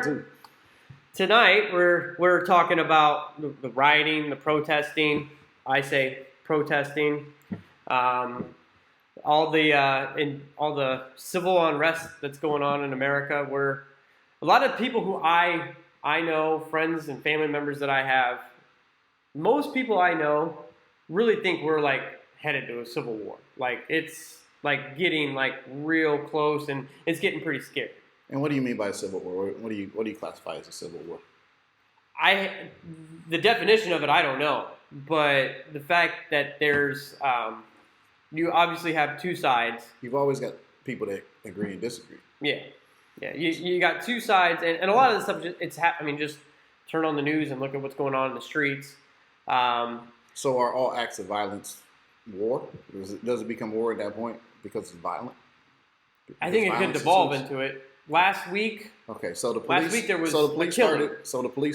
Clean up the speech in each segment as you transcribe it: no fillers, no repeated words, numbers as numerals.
too. Tonight, we're talking about the rioting, the protesting. I say protesting. All the civil unrest that's going on in America. Where a lot of people who I know, friends and family members that I have, most people I know really think we're like headed to a civil war. Like it's like getting like real close, and it's getting pretty scary. And what do you mean by a civil war? What do you classify as a civil war? The definition of it, I don't know, but the fact that there's you obviously have two sides. You've always got people that agree and disagree. Yeah. You got two sides, and a lot of the stuff. Just turn on the news and look at what's going on in the streets. So are all acts of violence war? Does it become war at that point because it's violent? I think it could devolve into it. Last week. Okay, so the police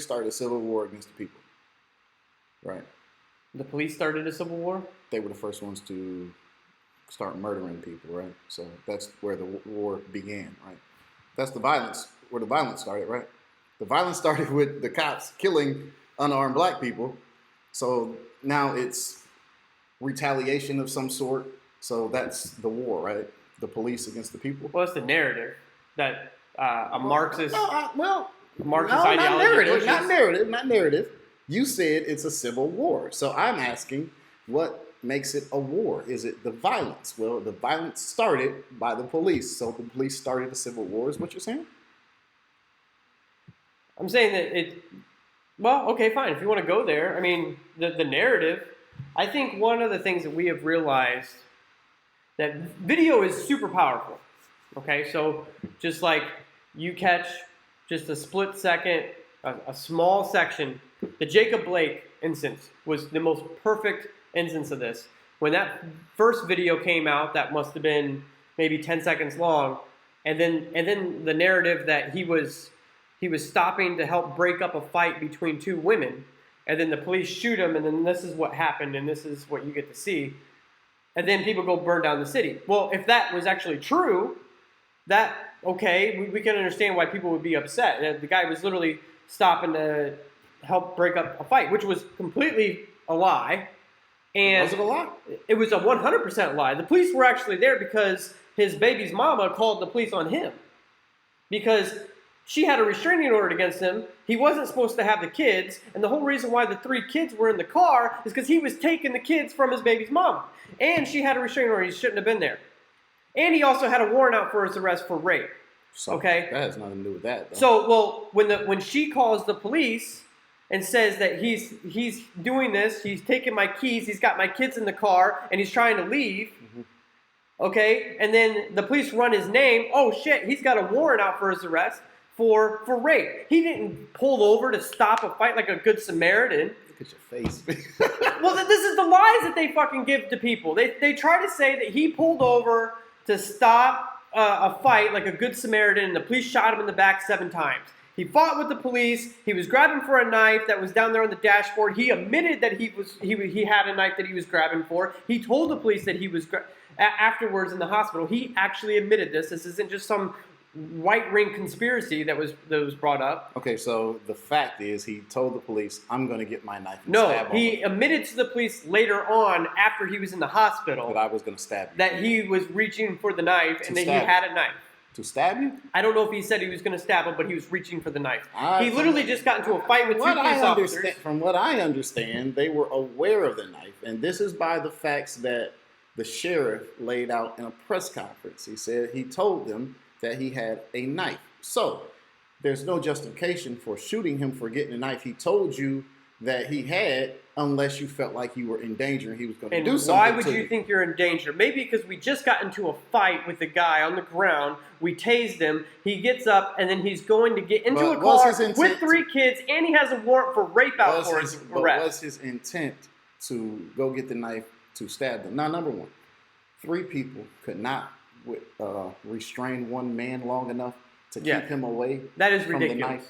started a civil war against the people, right? The police started a civil war? They were the first ones to start murdering people, right? So that's where the war began, right? That's the violence, where the violence started, right? The violence started with the cops killing unarmed black people. So now it's retaliation of some sort. So that's the war, right? The police against the people. Well, it's the narrative that a Marxist Marxist ideology not narrative. You said it's a civil war. So I'm asking, what makes it a war? Is it the violence? Well, the violence started by the police. So the police started a civil war is what you're saying? I'm saying that well, okay, fine. If you want to go there, I mean, the narrative, I think one of the things that we have realized that video is super powerful. Okay, so just like you catch just a split second, a small section. The Jacob Blake instance was the most perfect instance of this. When that first video came out, that must have been maybe 10 seconds long, and then the narrative that he was stopping to help break up a fight between two women, and then the police shoot him, and then this is what happened, and this is what you get to see. And then people go burn down the city. Well, if that was actually true, we can understand why people would be upset. The guy was literally stopping to help break up a fight, which was completely a lie. And was it a lie? It was a 100% lie. The police were actually there because his baby's mama called the police on him. Because she had a restraining order against him. He wasn't supposed to have the kids. And the whole reason why the 3 kids were in the car is because he was taking the kids from his baby's mom. And she had a restraining order. He shouldn't have been there. And he also had a warrant out for his arrest for rape. So okay? That has nothing to do with that, though. So, well, when she calls the police and says that he's doing this, he's taking my keys, he's got my kids in the car, and he's trying to leave, okay? And then the police run his name. Oh, shit, he's got a warrant out for his arrest for rape. He didn't pull over to stop a fight like a good Samaritan. Look at your face. Well, this is the lies that they fucking give to people. They try to say that he pulled over to stop a fight like a good Samaritan, and the police shot him in the back 7 times. He fought with the police. He was grabbing for a knife that was down there on the dashboard. He admitted that he had a knife that he was grabbing for. He told the police that he was afterwards in the hospital. He actually admitted this. This isn't just some white ring conspiracy that was brought up. Okay, so the fact is he told the police, I'm going to get my knife and no, stab he admitted to the police later on after he was in the hospital that I was going to stab you. That he was reaching for the knife and that he had a knife. To stab you? I don't know if he said he was going to stab him, but he was reaching for the knife. He literally just got into a fight with 2 police officers. From what I understand, they were aware of the knife. And this is by the facts that the sheriff laid out in a press conference. He said he told them that he had a knife. So there's no justification for shooting him for getting a knife he told you that he had, unless you felt like you were in danger and he was going to do something. Why would you think you're in danger? Maybe because we just got into a fight with a guy on the ground. We tased him. He gets up and then he's going to get into a car with 3 kids, and he has a warrant for rape out for his arrest. Was his intent to go get the knife to stab them? Now, number one, 3 people could not restrain one man long enough to keep him away. That is from ridiculous.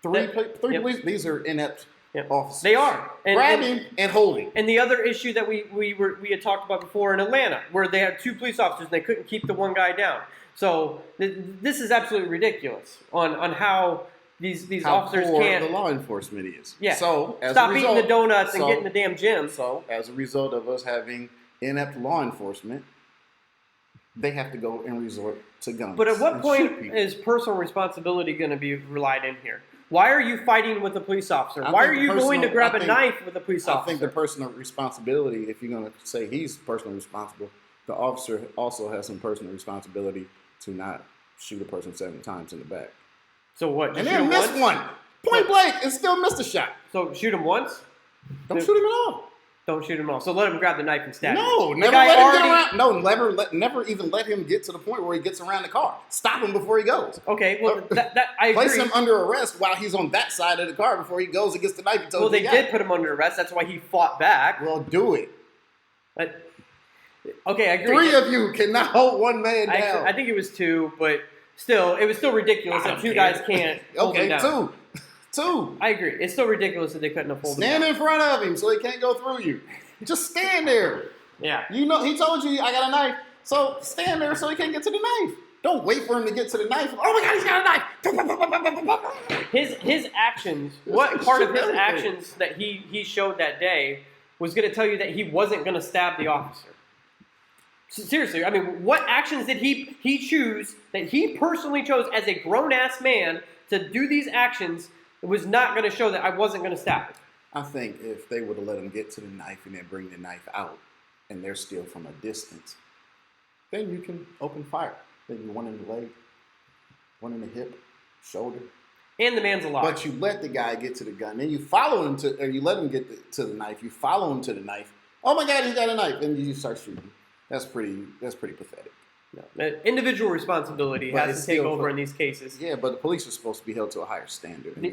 The knife. 3 police. These are inept officers. They are. Grabbing and holding. And the other issue that we had talked about before in Atlanta, where they had 2 police officers and they couldn't keep the one guy down. So this is absolutely ridiculous on how these how officers poor can't the law enforcement is. Yeah. So as stop a eating result, the donuts and so- get in the damn gym. So as a result of us having inept law enforcement, they have to go and resort to guns. But at what and point shoot people. is personal responsibility going to be relied in here? Why are you fighting with a police officer? I Why think are you the going to personal- grab I a think- knife with a police I officer? think the personal responsibility, if you're going to say he's personally responsible, the officer also has some personal responsibility to not shoot a person 7 times in the back. So what? And just then shoot him miss once? one. Point blank and still missed a shot. So shoot him once? Don't shoot him at all. Don't shoot him all. So let him grab the knife and stab him. No, The never guy let him already- get around. No, never even let him get to the point where he gets around the car. Stop him before he goes. Okay, well, that I agree. Place him under arrest while he's on that side of the car before he goes and gets the knife he told Well, you they he did got. put him under arrest. That's why he fought back. Well, do it. But- okay, I agree. 3 of you cannot hold one man down. I think it was 2, but still, it was still ridiculous I that don't 2 care. guys can't hold him Okay, down. 2. I agree. It's still ridiculous that they couldn't have pulled him Stand down. in front of him so he can't go through you. Just stand there. Yeah. You know, he told you I got a knife, so stand there so he can't get to the knife. Don't wait for him to get to the knife. Oh my God, he's got a knife. His actions, what part of his actions that he showed that day was going to tell you that he wasn't going to stab the officer? Seriously, I mean, what actions did he choose that he personally chose as a grown-ass man to do these actions that was not going to show that I wasn't going to stab him? I think if they would have let him get to the knife and then bring the knife out, and they're still from a distance, then you can open fire. Maybe one in the leg, one in the hip, shoulder. And the man's alive. But you let the guy get to the gun, then you follow him to, or you let him get to the knife. You follow him to the knife. Oh my God, he's got a knife, and you start shooting. That's pretty pathetic. No. Individual responsibility But has it's to take still over for- in these cases. Yeah, but the police are supposed to be held to a higher standard. And